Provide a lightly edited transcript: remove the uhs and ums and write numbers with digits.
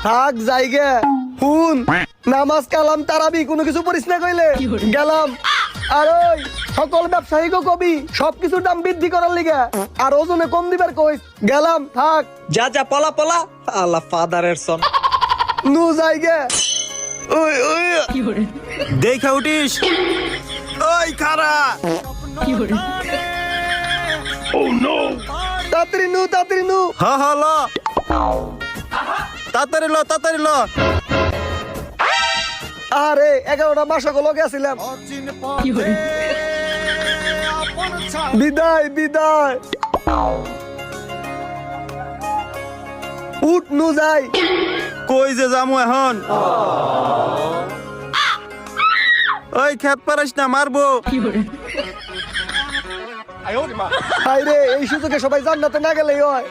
থাক জায়গা হুন নামাজ কালাম তারাবি কোনো কিছু পড়িস না কইলে গেলাম। আর ওই সকল ব্যবসায়ীকে কবি সবকিছুর দাম বৃদ্ধি করার লিগা আর ওজনে কম দিবার কইস গেলাম থাক। যা যা পলা পলা আল্লাহ ফাদারের সন নু জায়গা ওই ওই দেখা উঠিস ওই খারা তাড়াতাড়ি নু হ হ ল তাড়াতাড়ি ল আরে 11টা বাসক লগে আছিলাম বিদায় বিদায় উঠ নু যাই কই যে যামু এখন ওই খেত পারিস না মারবো হায়রে এই সুযোগে সবাই জান্নাতে না গেলেই হয়।